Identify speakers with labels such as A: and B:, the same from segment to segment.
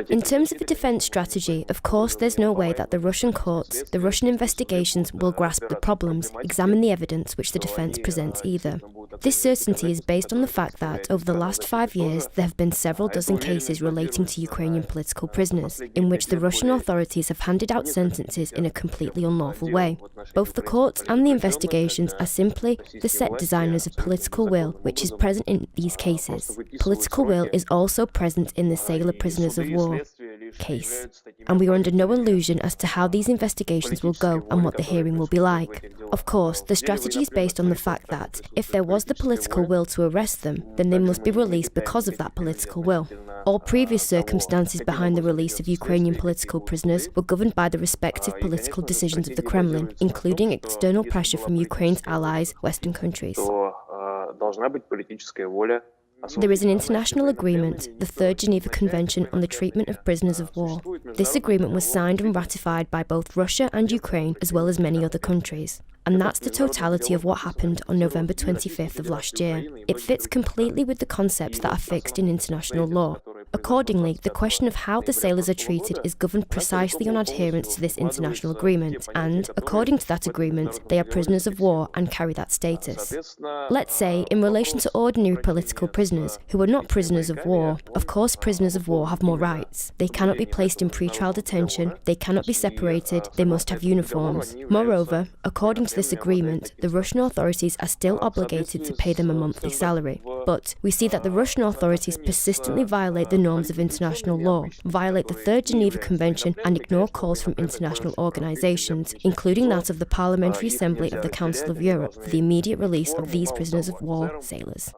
A: In terms of the defense strategy, of course, there's no way that the Russian courts, the Russian investigations will grasp the problems, examine the evidence which the defense presents either. This certainty is based on the fact that, over the last 5 years, there have been several dozen cases relating to Ukrainian political prisoners, in which the Russian authorities have handed out sentences in a completely unlawful way. Both the courts and the investigations are simply the set designers of political will, which is present in these cases. Political will is also present in the Sailor prisoners of war case, and we are under no illusion as to how these investigations will go and what the hearing will be like. Of course, the strategy is based on the fact that, if there was the political will to arrest them, then they must be released because of that political will. All previous circumstances behind the release of Ukrainian political prisoners were governed by the respective political decisions of the Kremlin, including external pressure from Ukraine's allies, Western countries. There is an international agreement, the Third Geneva Convention on the Treatment of Prisoners of War. This agreement was signed and ratified by both Russia and Ukraine, as well as many other countries. And that's the totality of what happened on November 25th of last year. It fits completely with the concepts that are fixed in international law. Accordingly, the question of how the sailors are treated is governed precisely on adherence to this international agreement, and, according to that agreement, they are prisoners of war and carry that status. Let's say, in relation to ordinary political prisoners, who are not prisoners of war, of course prisoners of war have more rights. They cannot be placed in pre-trial detention, they cannot be separated, they must have uniforms. Moreover, according to this agreement, the Russian authorities are still obligated to pay them a monthly salary. But we see that the Russian authorities persistently violate the norms of international law, violate the Third Geneva Convention and ignore calls from international organisations, including that of the Parliamentary Assembly of the Council of Europe, for the immediate release of these prisoners of war sailors.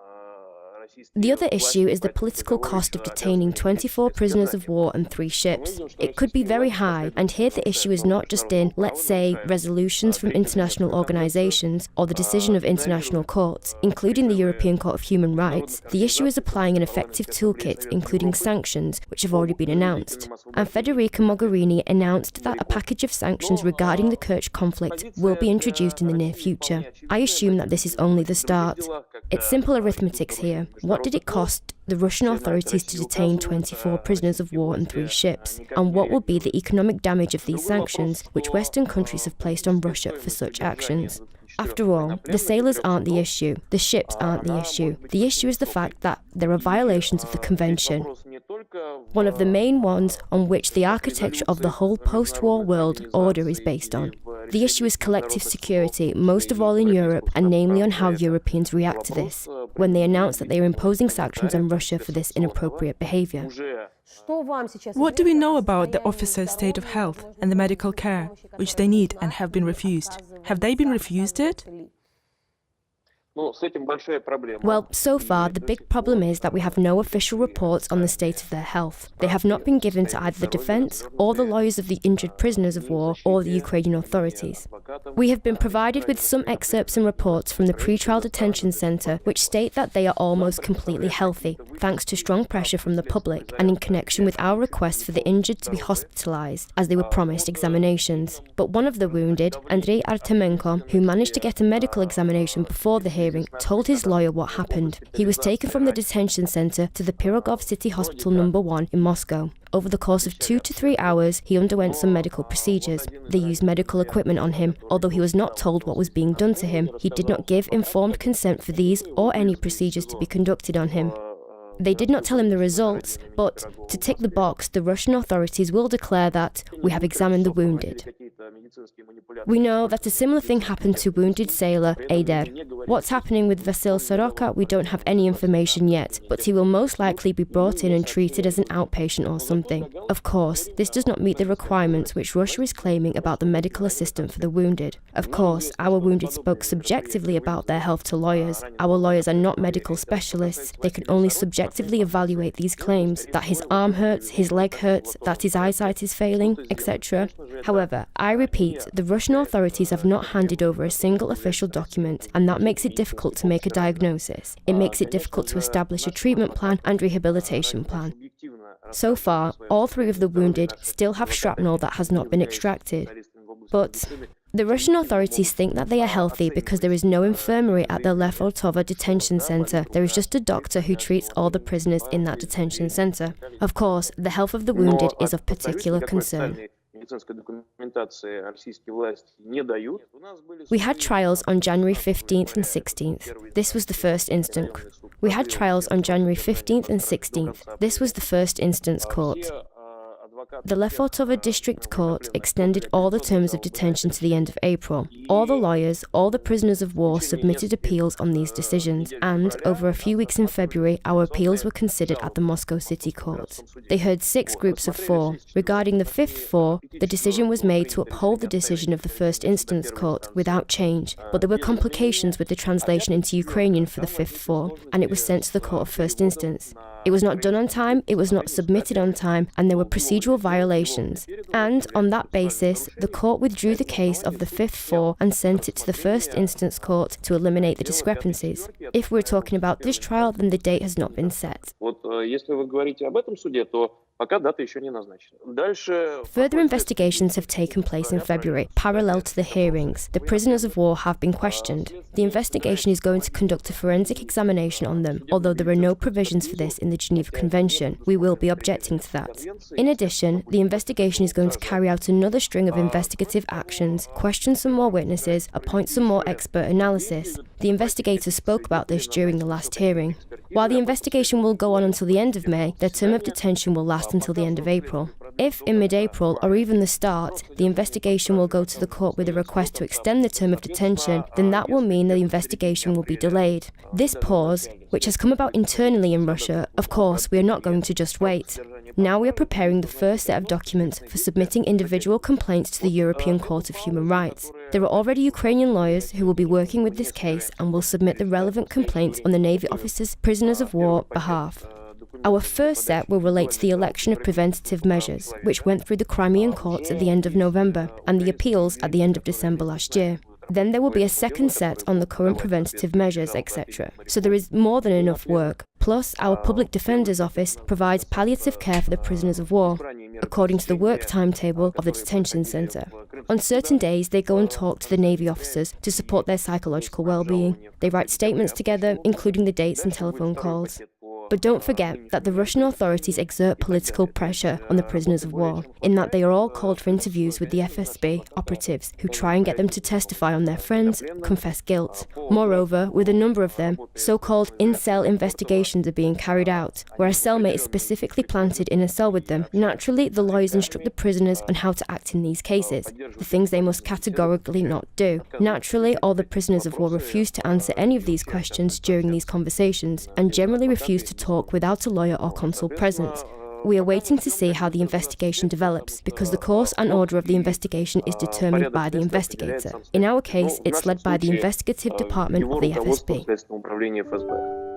A: The other issue is the political cost of detaining 24 prisoners of war and 3 ships. It could be very high, and here the issue is not just in, let's say, resolutions from international organisations or the decision of international courts, including the European Court of Human Rights. The issue is applying an effective toolkit, including sanctions, which have already been announced. And Federica Mogherini announced that a package of sanctions regarding the Kerch conflict will be introduced in the near future. I assume that this is only the start. It's simple arithmetics here. What did it cost the Russian authorities to detain 24 prisoners of war and 3 ships? And what will be the economic damage of these sanctions, which Western countries have placed on Russia for such actions? After all, the sailors aren't the issue, the ships aren't the issue. The issue is the fact that there are violations of the Convention, one of the main ones on which the architecture of the whole post-war world order is based on. The issue is collective security, most of all in Europe, and namely on how Europeans react to this, when they announce that they are imposing sanctions on Russia for this inappropriate behaviour.
B: What do we know about the officers' state of health and the medical care, which they need and have been refused? Have they been refused it?
A: Well, so far, the big problem is that we have no official reports on the state of their health. They have not been given to either the defence or the lawyers of the injured prisoners of war or the Ukrainian authorities. We have been provided with some excerpts and reports from the pre-trial detention center which state that they are almost completely healthy, thanks to strong pressure from the public and in connection with our request for the injured to be hospitalized, as they were promised examinations. But one of the wounded, Nikolai Hrytsenko, who managed to get a medical examination before the hearing, told his lawyer what happened. He was taken from the detention center to the Pirogov City Hospital No. 1 in Moscow. Over the course of 2 to 3 hours, he underwent some medical procedures. They used medical equipment on him. Although he was not told what was being done to him, he did not give informed consent for these or any procedures to be conducted on him. They did not tell him the results, but to tick the box, the Russian authorities will declare that we have examined the wounded. We know that a similar thing happened to wounded sailor Eider. What's happening with Vasil Soroka, we don't have any information yet, but he will most likely be brought in and treated as an outpatient or something. Of course, this does not meet the requirements which Russia is claiming about the medical assistant for the wounded. Of course, our wounded spoke subjectively about their health to lawyers. Our lawyers are not medical specialists. They can only subjectively evaluate these claims, that his arm hurts, his leg hurts, that his eyesight is failing, etc. However, I repeat, the Russian authorities have not handed over a single official document, and that makes it difficult to make a diagnosis. It makes it difficult to establish a treatment plan and rehabilitation plan. So far, all 3 of the wounded still have shrapnel that has not been extracted. But The Russian authorities think that they are healthy because there is no infirmary at the Lefortovo Detention Center. There is just a doctor who treats all the prisoners in that detention center. Of course, the health of the wounded is of particular concern. We had trials on January 15th and 16th. This was the first instance. We had trials on January 15th and 16th. This was the first instance court. The Lefortovo District Court extended all the terms of detention to the end of April. All the lawyers, all the prisoners of war submitted appeals on these decisions, and over a few weeks in February, our appeals were considered at the Moscow City Court. They heard 6 groups of 4. Regarding the 5th 4, the decision was made to uphold the decision of the first instance court without change, but there were complications with the translation into Ukrainian for the 5th 4, and it was sent to the court of first instance. It was not done on time, it was not submitted on time, and there were procedural violations. And, on that basis, the court withdrew the case of the 5th 4 and sent it to the first instance court to eliminate the discrepancies. If we're talking about this trial, then the date has not been set. Further investigations have taken place in February, parallel to the hearings. The prisoners of war have been questioned. The investigation is going to conduct a forensic examination on them, although there are no provisions for this in the Geneva Convention. We will be objecting to that. In addition, the investigation is going to carry out another string of investigative actions, question some more witnesses, appoint some more expert analysis. The investigators spoke about this during the last hearing. While the investigation will go on until the end of May, their term of detention will last until the end of April. If, in mid-April, or even the start, the investigation will go to the court with a request to extend the term of detention, then that will mean the investigation will be delayed. This pause, which has come about internally in Russia, of course, we are not going to just wait. Now we are preparing the first set of documents for submitting individual complaints to the European Court of Human Rights. There are already Ukrainian lawyers who will be working with this case and will submit the relevant complaints on the Navy officers' prisoners of war behalf. Our first set will relate to the election of preventative measures, which went through the Crimean courts at the end of November, and the appeals at the end of December last year. Then there will be a second set on the current preventative measures, etc. So there is more than enough work. Plus, our Public Defender's Office provides palliative care for the prisoners of war, according to the work timetable of the detention center. On certain days, they go and talk to the Navy officers to support their psychological well-being. They write statements together, including the dates and telephone calls. But don't forget that the Russian authorities exert political pressure on the prisoners of war, in that they are all called for interviews with the FSB operatives who try and get them to testify on their friends, confess guilt. Moreover, with a number of them, so-called in-cell investigations are being carried out, where a cellmate is specifically planted in a cell with them. Naturally, the lawyers instruct the prisoners on how to act in these cases, the things they must categorically not do. Naturally, all the prisoners of war refuse to answer any of these questions during these conversations, and generally refuse to talk without a lawyer or consul present. We are waiting to see how the investigation develops, because the course and order of the investigation is determined by the investigator. In our case, it's led by the investigative department of the FSB.